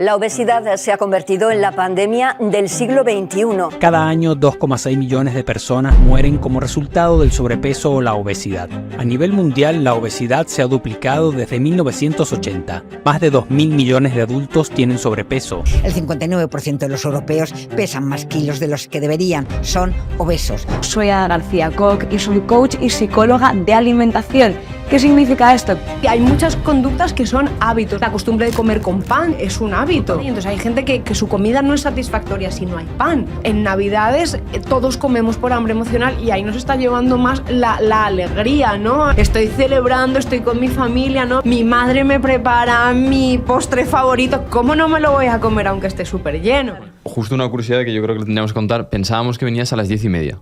La obesidad se ha convertido en la pandemia del siglo XXI. Cada año 2,6 millones de personas mueren como resultado del sobrepeso o la obesidad. A nivel mundial, la obesidad se ha duplicado desde 1980. Más de 2.000 millones de adultos tienen sobrepeso. El 59% de los europeos pesan más kilos de los que deberían. Son obesos. Soy Ada García Koch y soy coach y psicóloga de alimentación. ¿Qué significa esto? Que hay muchas conductas que son hábitos. La costumbre de comer con pan es un hábito. Y entonces hay gente que su comida no es satisfactoria si no hay pan. En Navidades todos comemos por hambre emocional y ahí nos está llevando más la alegría, ¿no? Estoy celebrando, estoy con mi familia, ¿no? Mi madre me prepara mi postre favorito. ¿Cómo no me lo voy a comer aunque esté súper lleno? Justo una curiosidad que yo creo que le tendríamos que contar. Pensábamos que venías a las 10:30.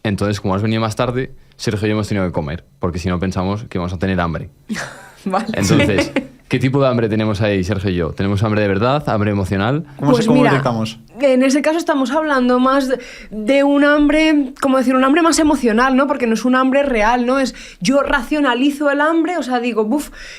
Entonces, como has venido más tarde, Sergio y yo hemos tenido que comer, porque si no pensamos que vamos a tener hambre. Vale. Entonces, ¿qué tipo de hambre tenemos ahí, Sergio y yo? ¿Tenemos hambre de verdad? ¿Hambre emocional? ¿Cómo detectamos? En ese caso estamos hablando más de un hambre, como decir, un hambre más emocional, ¿no? Porque no es un hambre real, ¿no? Es yo racionalizo el hambre, o sea, digo,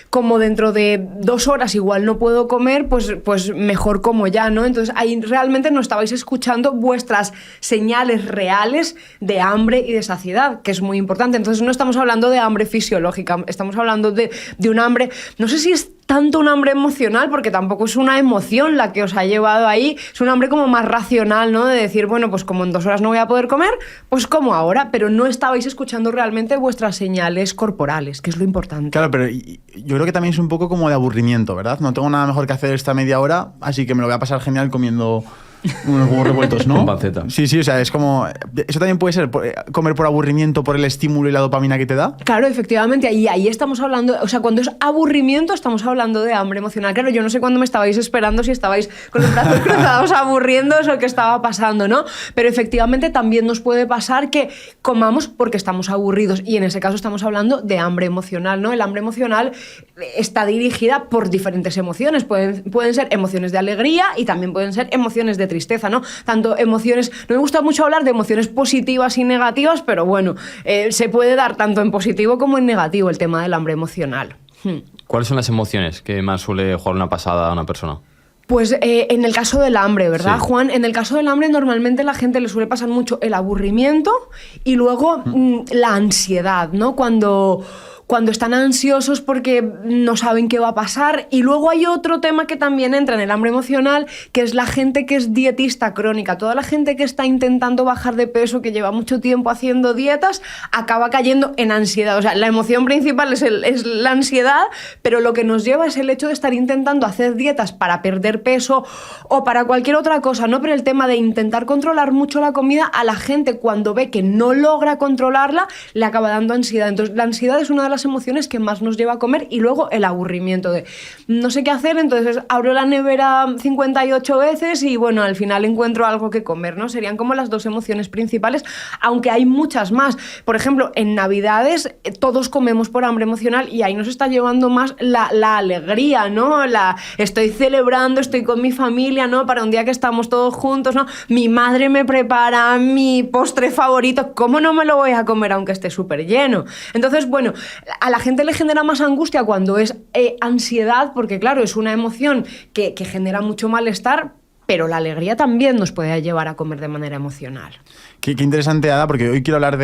como dentro de 2 horas igual no puedo comer, pues mejor como ya, ¿no? Entonces ahí realmente no estabais escuchando vuestras señales reales de hambre y de saciedad, que es muy importante. Entonces no estamos hablando de hambre fisiológica, estamos hablando de un hambre, no sé si es tanto un hambre emocional, porque tampoco es una emoción la que os ha llevado ahí, es un hambre como más racional, ¿no? De decir, bueno, pues como en 2 horas no voy a poder comer, pues como ahora, pero no estabais escuchando realmente vuestras señales corporales, que es lo importante. Claro, pero yo creo que también es un poco como de aburrimiento, ¿verdad? No tengo nada mejor que hacer esta media hora, así que me lo voy a pasar genial comiendo unos huevos revueltos, ¿no? Con panceta. Sí, o sea, es como... Eso también puede ser comer por aburrimiento, por el estímulo y la dopamina que te da. Claro, efectivamente, y ahí estamos hablando, o sea, cuando es aburrimiento estamos hablando de hambre emocional. Claro, yo no sé cuándo me estabais esperando, si estabais con los brazos cruzados aburriéndoos o qué estaba pasando, ¿no? Pero efectivamente también nos puede pasar que comamos porque estamos aburridos, y en ese caso estamos hablando de hambre emocional, ¿no? El hambre emocional está dirigida por diferentes emociones, pueden ser emociones de alegría y también pueden ser emociones de tristeza, ¿no? Tanto emociones, no me gusta mucho hablar de emociones positivas y negativas, pero bueno, se puede dar tanto en positivo como en negativo el tema del hambre emocional. ¿Cuáles son las emociones que más suele jugar una pasada a una persona? Pues en el caso del hambre, ¿verdad, sí. Juan? En el caso del hambre normalmente la gente le suele pasar mucho el aburrimiento y luego la ansiedad, ¿no? Cuando están ansiosos porque no saben qué va a pasar. Y luego hay otro tema que también entra en el hambre emocional, que es la gente que es dietista crónica. Toda la gente que está intentando bajar de peso, que lleva mucho tiempo haciendo dietas, acaba cayendo en ansiedad. O sea, la emoción principal es la ansiedad, pero lo que nos lleva es el hecho de estar intentando hacer dietas para perder peso o para cualquier otra cosa, ¿no? Pero el tema de intentar controlar mucho la comida, a la gente cuando ve que no logra controlarla, le acaba dando ansiedad. Entonces, la ansiedad es una de las emociones que más nos lleva a comer, y luego el aburrimiento de no sé qué hacer, entonces abro la nevera 58 veces y bueno, al final encuentro algo que comer, ¿no? Serían como las 2 emociones principales, aunque hay muchas más. Por ejemplo, en Navidades todos comemos por hambre emocional y ahí nos está llevando más la alegría, ¿no? Estoy celebrando, estoy con mi familia, ¿no? Para un día que estamos todos juntos, ¿no? Mi madre me prepara mi postre favorito, ¿cómo no me lo voy a comer aunque esté súper lleno? Entonces, bueno, a la gente le genera más angustia cuando es ansiedad, porque claro, es una emoción que genera mucho malestar, pero la alegría también nos puede llevar a comer de manera emocional. Qué interesante, Ada, porque hoy quiero hablar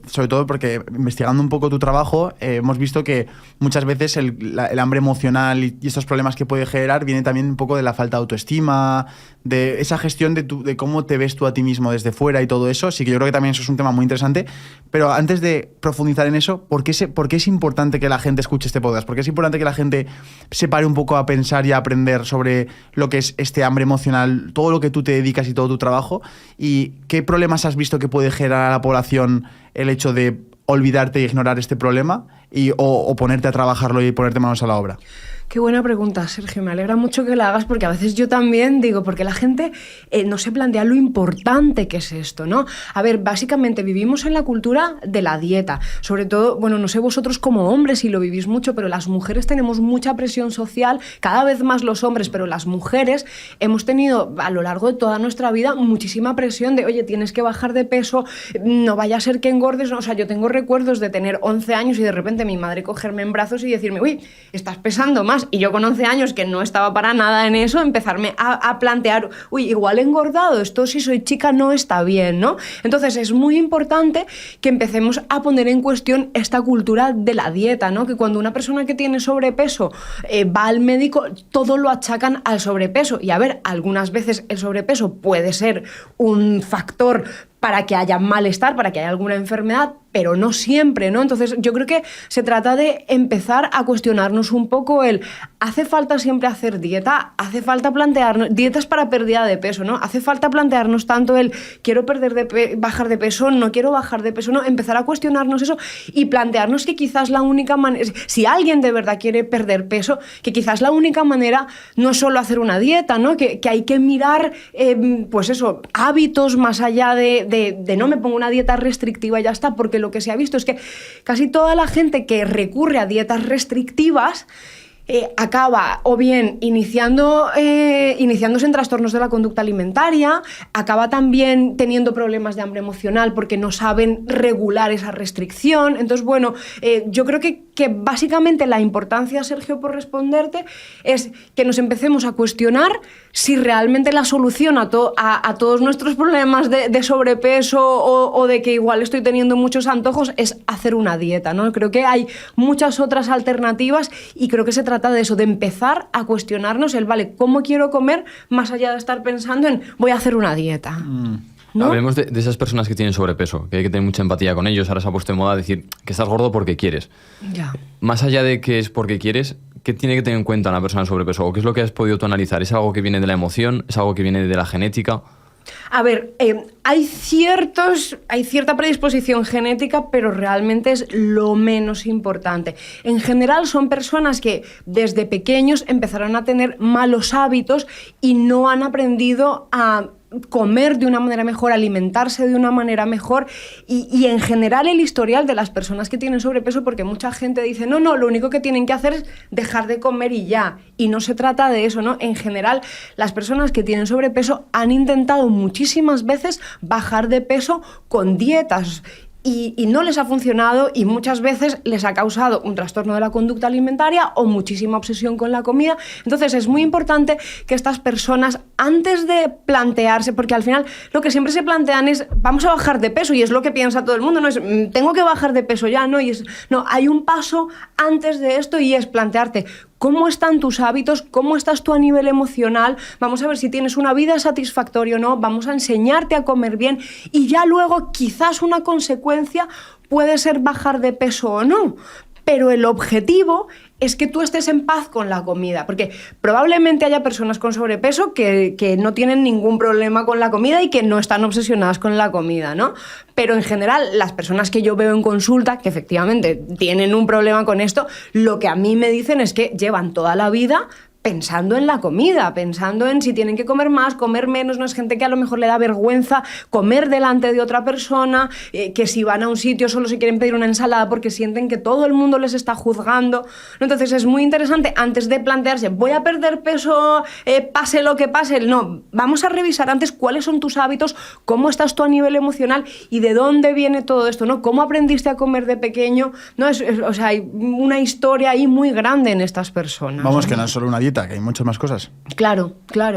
sobre todo porque investigando un poco tu trabajo, hemos visto que muchas veces el hambre emocional y estos problemas que puede generar viene también un poco de la falta de autoestima, de esa gestión de cómo te ves tú a ti mismo desde fuera y todo eso. Así que yo creo que también eso es un tema muy interesante. Pero antes de profundizar en eso, ¿por qué es importante que la gente escuche este podcast? ¿Por qué es importante que la gente se pare un poco a pensar y a aprender sobre lo que es este hambre emocional, todo lo que tú te dedicas y todo tu trabajo? ¿Y qué problemas has visto que puede generar a la población el hecho de olvidarte y ignorar este problema o ponerte a trabajarlo y ponerte manos a la obra? Qué buena pregunta, Sergio. Me alegra mucho que la hagas, porque a veces yo también digo, porque la gente no se plantea lo importante que es esto, ¿no? A ver, básicamente vivimos en la cultura de la dieta. Sobre todo, bueno, no sé vosotros como hombres si lo vivís mucho, pero las mujeres tenemos mucha presión social, cada vez más los hombres, pero las mujeres hemos tenido a lo largo de toda nuestra vida muchísima presión de, oye, tienes que bajar de peso, no vaya a ser que engordes, ¿no? O sea, yo tengo recuerdos de tener 11 años y de repente perfectamente mi madre cogerme en brazos y decirme, uy, estás pesando más. Y yo con 11 años, que no estaba para nada en eso, empezarme a plantear, uy, igual he engordado, esto si soy chica no está bien, ¿no? Entonces es muy importante que empecemos a poner en cuestión esta cultura de la dieta, ¿no? Que cuando una persona que tiene sobrepeso va al médico, todo lo achacan al sobrepeso. Y a ver, algunas veces el sobrepeso puede ser un factor para que haya malestar, para que haya alguna enfermedad, pero no siempre, ¿no? Entonces yo creo que se trata de empezar a cuestionarnos un poco ¿hace falta siempre hacer dieta? ¿Hace falta plantearnos dietas para pérdida de peso, ¿no? ¿Hace falta plantearnos tanto quiero bajar de peso, no quiero bajar de peso, no? Empezar a cuestionarnos eso y plantearnos que quizás la única manera, si alguien de verdad quiere perder peso, que quizás la única manera no es solo hacer una dieta, ¿no? Que hay que mirar, pues eso, hábitos más allá de no me pongo una dieta restrictiva y ya está, porque lo que se ha visto es que casi toda la gente que recurre a dietas restrictivas acaba o bien iniciándose en trastornos de la conducta alimentaria, acaba también teniendo problemas de hambre emocional porque no saben regular esa restricción. Entonces, bueno, yo creo que básicamente la importancia, Sergio, por responderte, es que nos empecemos a cuestionar si realmente la solución a todos nuestros problemas de sobrepeso o de que igual estoy teniendo muchos antojos es hacer una dieta, ¿no? Creo que hay muchas otras alternativas y creo que se trata de eso, de empezar a cuestionarnos vale, ¿cómo quiero comer? Más allá de estar pensando en voy a hacer una dieta. ¿No? Hablemos de esas personas que tienen sobrepeso, que hay que tener mucha empatía con ellos. Ahora se ha puesto de moda decir que estás gordo porque quieres. Ya. Más allá de que es porque quieres, ¿qué tiene que tener en cuenta una persona sobrepeso? ¿O qué es lo que has podido tú analizar? ¿Es algo que viene de la emoción? ¿Es algo que viene de la genética? A ver, hay cierta predisposición genética, pero realmente es lo menos importante. En general son personas que desde pequeños empezaron a tener malos hábitos y no han aprendido a comer de una manera mejor, alimentarse de una manera mejor y en general el historial de las personas que tienen sobrepeso, porque mucha gente dice, no, lo único que tienen que hacer es dejar de comer y ya, y no se trata de eso, ¿no? En general, las personas que tienen sobrepeso han intentado muchísimas veces bajar de peso con dietas y no les ha funcionado y muchas veces les ha causado un trastorno de la conducta alimentaria o muchísima obsesión con la comida. Entonces es muy importante que estas personas, antes de plantearse, porque al final lo que siempre se plantean es vamos a bajar de peso y es lo que piensa todo el mundo, no es tengo que bajar de peso ya, no, hay un paso antes de esto y es plantearte ¿cómo están tus hábitos? ¿Cómo estás tú a nivel emocional? Vamos a ver si tienes una vida satisfactoria o no. Vamos a enseñarte a comer bien y ya luego quizás una consecuencia puede ser bajar de peso o no. Pero el objetivo es que tú estés en paz con la comida, porque probablemente haya personas con sobrepeso que no tienen ningún problema con la comida y que no están obsesionadas con la comida, ¿no? Pero en general, las personas que yo veo en consulta, que efectivamente tienen un problema con esto, lo que a mí me dicen es que llevan toda la vida pensando en la comida, pensando en si tienen que comer más, comer menos. No es gente que a lo mejor le da vergüenza comer delante de otra persona, que si van a un sitio solo se quieren pedir una ensalada porque sienten que todo el mundo les está juzgando. Entonces es muy interesante, antes de plantearse voy a perder peso, pase lo que pase, no, vamos a revisar antes cuáles son tus hábitos, cómo estás tú a nivel emocional y de dónde viene todo esto, ¿no? ¿Cómo aprendiste a comer de pequeño? No, o sea, hay una historia ahí muy grande en estas personas. Vamos, que no es solo una dieta, que hay muchas más cosas. Claro,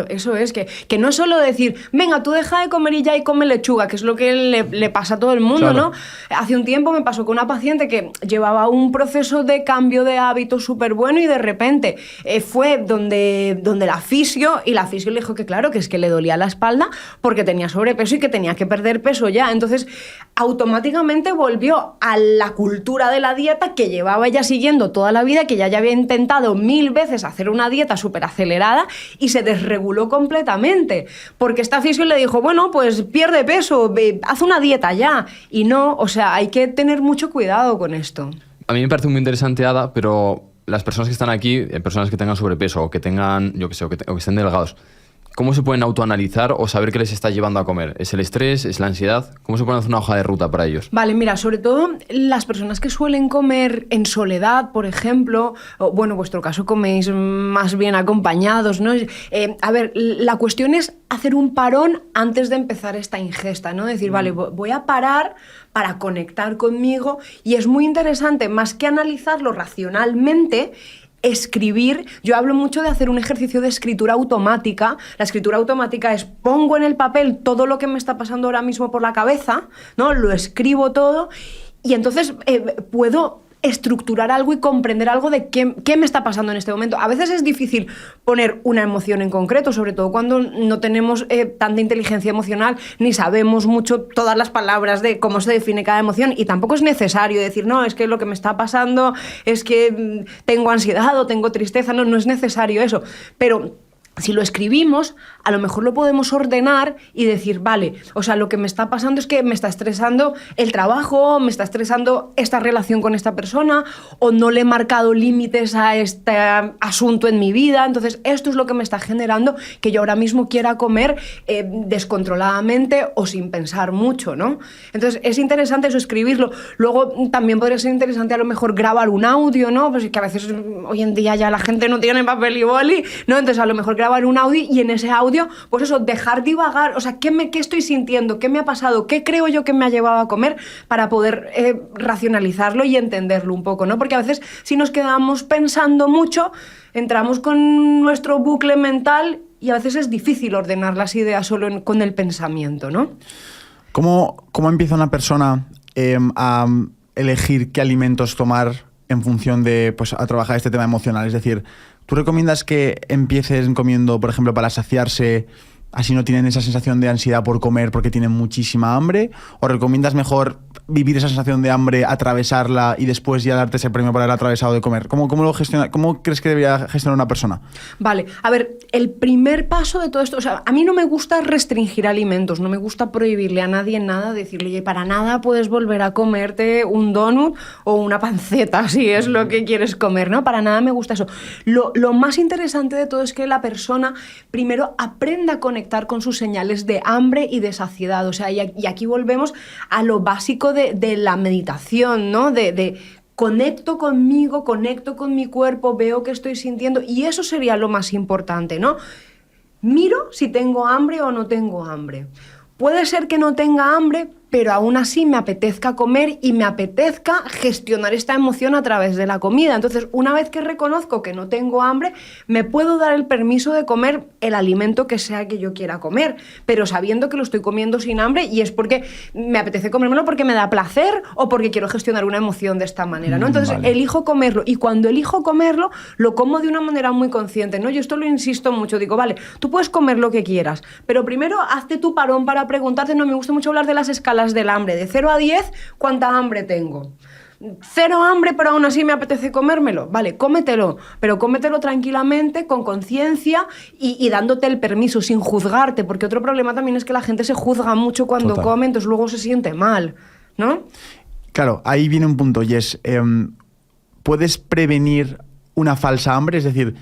eso es, que no es solo decir, venga, tú deja de comer y ya y come lechuga, que es lo que le pasa a todo el mundo, claro, ¿no? Hace un tiempo me pasó con una paciente que llevaba un proceso de cambio de hábitos súper bueno y de repente fue donde la fisio, y la fisio le dijo que claro, que es que le dolía la espalda porque tenía sobrepeso y que tenía que perder peso ya. Entonces, automáticamente volvió a la cultura de la dieta que llevaba ella siguiendo toda la vida, que ya había intentado 1000 veces hacer una dieta súper acelerada y se desreguló completamente, porque esta fisio le dijo, bueno, pues pierde peso, haz una dieta ya, y no, o sea, hay que tener mucho cuidado con esto. A mí me parece muy interesante, Ada, pero las personas que están aquí, personas que tengan sobrepeso o que tengan, yo qué sé, o que estén delgados, ¿cómo se pueden autoanalizar o saber qué les está llevando a comer? ¿Es el estrés? ¿Es la ansiedad? ¿Cómo se pueden hacer una hoja de ruta para ellos? Vale, mira, sobre todo las personas que suelen comer en soledad, por ejemplo, o, bueno, en vuestro caso coméis más bien acompañados, ¿no? A ver, la cuestión es hacer un parón antes de empezar esta ingesta, ¿no? Decir, vale, voy a parar para conectar conmigo, y es muy interesante, más que analizarlo racionalmente, escribir. Yo hablo mucho de hacer un ejercicio de escritura automática. La escritura automática es pongo en el papel todo lo que me está pasando ahora mismo por la cabeza, ¿no? Lo escribo todo y entonces puedo estructurar algo y comprender algo de qué me está pasando en este momento. A veces es difícil poner una emoción en concreto, sobre todo cuando no tenemos tanta inteligencia emocional ni sabemos mucho todas las palabras de cómo se define cada emoción, y tampoco es necesario decir, no, es que lo que me está pasando es que tengo ansiedad o tengo tristeza. No es necesario eso, pero si lo escribimos, a lo mejor lo podemos ordenar y decir, vale, o sea, lo que me está pasando es que me está estresando el trabajo, me está estresando esta relación con esta persona, o no le he marcado límites a este asunto en mi vida, entonces esto es lo que me está generando que yo ahora mismo quiera comer descontroladamente o sin pensar mucho, ¿no? Entonces es interesante eso, escribirlo. Luego también podría ser interesante a lo mejor grabar un audio, ¿no? Pues que a veces hoy en día ya la gente no tiene papel y boli, ¿no? Entonces a lo mejor grabar un audio y en ese audio, pues eso, dejar divagar, o sea, ¿qué estoy sintiendo? ¿Qué me ha pasado? ¿Qué creo yo que me ha llevado a comer? Para poder racionalizarlo y entenderlo un poco, ¿no? Porque a veces si nos quedamos pensando mucho, entramos con nuestro bucle mental y a veces es difícil ordenar las ideas solo con el pensamiento, ¿no? ¿Cómo empieza una persona a elegir qué alimentos tomar en función de, pues, a trabajar este tema emocional? Es decir, ¿tú recomiendas que empiecen comiendo, por ejemplo, para saciarse, así no tienen esa sensación de ansiedad por comer porque tienen muchísima hambre? ¿O recomiendas mejor vivir esa sensación de hambre, atravesarla y después ya darte ese premio por haber atravesado de comer? ¿Cómo crees que debería gestionar una persona? Vale, a ver, el primer paso de todo esto, o sea, a mí no me gusta restringir alimentos, no me gusta prohibirle a nadie nada, decirle, oye, para nada puedes volver a comerte un donut o una panceta, si es lo que quieres comer, ¿no? Para nada me gusta eso. Lo más interesante de todo es que la persona primero aprenda a conectar con sus señales de hambre y de saciedad, o sea, y aquí volvemos a lo básico de la meditación, ¿no? De conecto conmigo, conecto con mi cuerpo, veo qué estoy sintiendo, y eso sería lo más importante, ¿no? Miro si tengo hambre o no tengo hambre. Puede ser que no tenga hambre, pero aún así me apetezca comer y me apetezca gestionar esta emoción a través de la comida. Entonces, una vez que reconozco que no tengo hambre, me puedo dar el permiso de comer el alimento que sea que yo quiera comer, pero sabiendo que lo estoy comiendo sin hambre y es porque me apetece comérmelo porque me da placer o porque quiero gestionar una emoción de esta manera, ¿no? Entonces, vale, elijo comerlo, y cuando elijo comerlo, lo como de una manera muy consciente, ¿no? Yo esto lo insisto mucho, digo, vale, tú puedes comer lo que quieras, pero primero hazte tu parón para preguntarte, no, me gusta mucho hablar de las escalas del hambre, de 0 a 10, ¿cuánta hambre tengo? 0 hambre, pero aún así me apetece comérmelo. Vale, cómetelo, pero cómetelo tranquilamente, con conciencia y dándote el permiso, sin juzgarte, porque otro problema también es que la gente se juzga mucho cuando come, entonces luego se siente mal, ¿no? Claro, ahí viene un punto, y es, ¿puedes prevenir una falsa hambre? Es decir,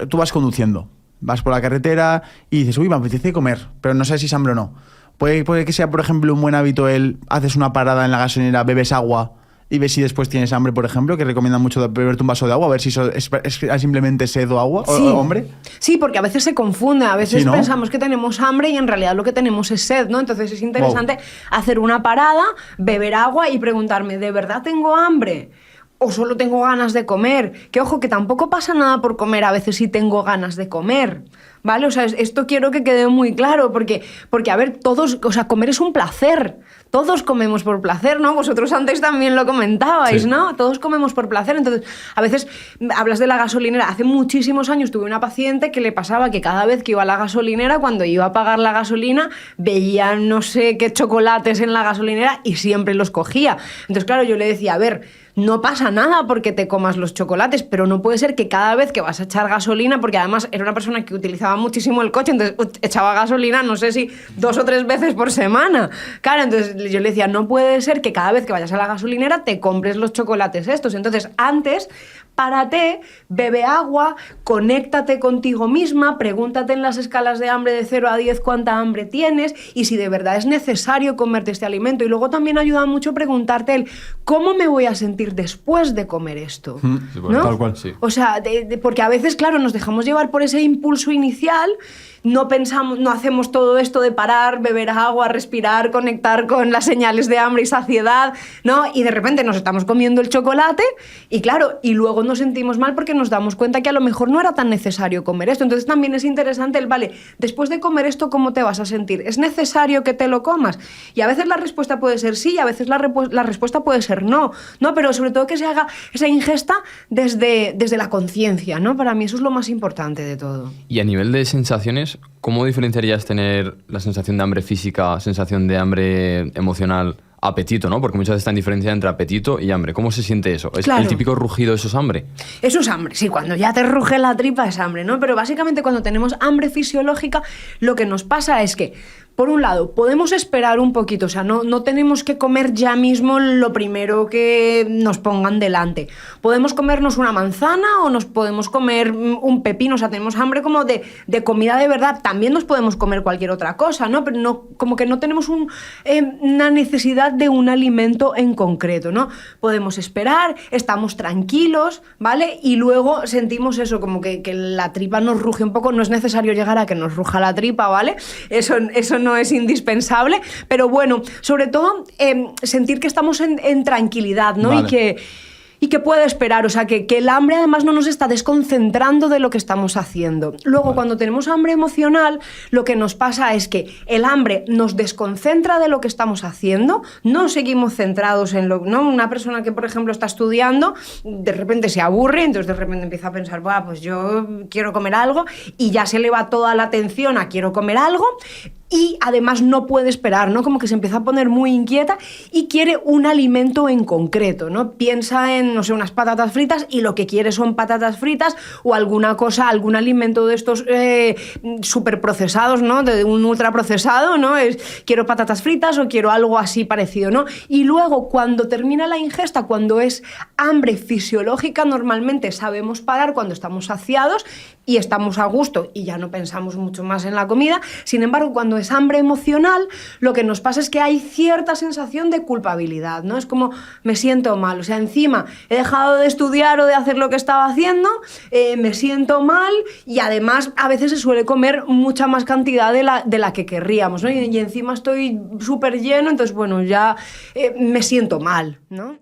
tú vas conduciendo, vas por la carretera y dices, uy, me apetece comer, pero no sé si es hambre o no. Puede que sea, por ejemplo, un buen hábito haces una parada en la gasolinera, bebes agua y ves si después tienes hambre, por ejemplo, que recomiendan mucho beberte un vaso de agua, a ver si eso es simplemente sed o agua, sí, o hambre. Sí, porque a veces se confunde, a veces, ¿sí, no?, pensamos que tenemos hambre y en realidad lo que tenemos es sed, ¿no? Entonces es interesante hacer una parada, beber agua y preguntarme, ¿de verdad tengo hambre? ¿O solo tengo ganas de comer? Que ojo, que tampoco pasa nada por comer a veces si tengo ganas de comer, ¿vale? O sea, esto quiero que quede muy claro, porque a ver, todos, o sea, comer es un placer. Todos comemos por placer, ¿no? Vosotros antes también lo comentabais, sí, ¿no? Todos comemos por placer. Entonces, a veces hablas de la gasolinera. Hace muchísimos años tuve una paciente que le pasaba que cada vez que iba a la gasolinera, cuando iba a pagar la gasolina, veía no sé qué chocolates en la gasolinera y siempre los cogía. Entonces, claro, yo le decía, a ver, no pasa nada porque te comas los chocolates, pero no puede ser que cada vez que vas a echar gasolina, porque además era una persona que utilizaba muchísimo el coche, entonces echaba gasolina, no sé si 2 o 3 veces por semana. Claro, entonces yo le decía, no puede ser que cada vez que vayas a la gasolinera te compres los chocolates estos. Entonces, antes, párate, bebe agua, conéctate contigo misma, pregúntate en las escalas de hambre de 0 a 10 cuánta hambre tienes y si de verdad es necesario comerte este alimento. Y luego también ayuda mucho preguntarte el ¿cómo me voy a sentir después de comer esto? Sí, bueno, ¿no? tal cual, sí. O sea, porque a veces, claro, nos dejamos llevar por ese impulso inicial, no pensamos, no hacemos todo esto de parar, beber agua, respirar, conectar con las señales de hambre y saciedad, ¿no? Y de repente nos estamos comiendo el chocolate y claro, y luego nos sentimos mal porque nos damos cuenta que a lo mejor no era tan necesario comer esto. Entonces también es interesante el, vale, después de comer esto, ¿cómo te vas a sentir? ¿Es necesario que te lo comas? Y a veces la respuesta puede ser sí, y a veces la respuesta puede ser no, ¿no? Pero sobre todo que se haga esa ingesta desde la conciencia, ¿no? Para mí eso es lo más importante de todo. Y a nivel de sensaciones, ¿cómo diferenciarías tener la sensación de hambre física, sensación de hambre emocional, apetito, ¿no? Porque muchas veces está en diferencia entre apetito y hambre. ¿Cómo se siente eso? ¿Es Claro. el típico rugido, eso es hambre? Eso es hambre, sí, cuando ya te ruge la tripa es hambre, ¿no? Pero básicamente cuando tenemos hambre fisiológica, lo que nos pasa es que, por un lado, podemos esperar un poquito, o sea, no tenemos que comer ya mismo lo primero que nos pongan delante. Podemos comernos una manzana o nos podemos comer un pepino, o sea, tenemos hambre como de comida de verdad. También nos podemos comer cualquier otra cosa, ¿no? Pero no, como que no tenemos una necesidad de un alimento en concreto, ¿no? Podemos esperar, estamos tranquilos, ¿vale? Y luego sentimos eso, como que la tripa nos ruge un poco. No es necesario llegar a que nos ruja la tripa, ¿vale? Eso no es indispensable, pero bueno, sobre todo sentir que estamos en tranquilidad, ¿no? Vale. Y que puede esperar, o sea, que el hambre además no nos está desconcentrando de lo que estamos haciendo. Luego, cuando tenemos hambre emocional, lo que nos pasa es que el hambre nos desconcentra de lo que estamos haciendo, no seguimos centrados en lo... ¿no? Una persona que, por ejemplo, está estudiando, de repente se aburre, entonces de repente empieza a pensar, "Buah, pues yo quiero comer algo", y ya se le va toda la atención a quiero comer algo, y además no puede esperar, ¿no? Como que se empieza a poner muy inquieta y quiere un alimento en concreto, ¿no? Piensa en, no sé, unas patatas fritas y lo que quiere son patatas fritas o alguna cosa, algún alimento de estos súper procesados, ¿no? De un ultraprocesado, ¿no? Quiero patatas fritas o quiero algo así parecido, ¿no? Y luego, cuando termina la ingesta, cuando es hambre fisiológica, normalmente sabemos parar cuando estamos saciados y estamos a gusto y ya no pensamos mucho más en la comida. Sin embargo, cuando es hambre emocional, lo que nos pasa es que hay cierta sensación de culpabilidad, ¿no? Es como, me siento mal, o sea, encima he dejado de estudiar o de hacer lo que estaba haciendo, me siento mal y además a veces se suele comer mucha más cantidad de la que querríamos, ¿no? Y encima estoy súper lleno, entonces, bueno, ya me siento mal, ¿no?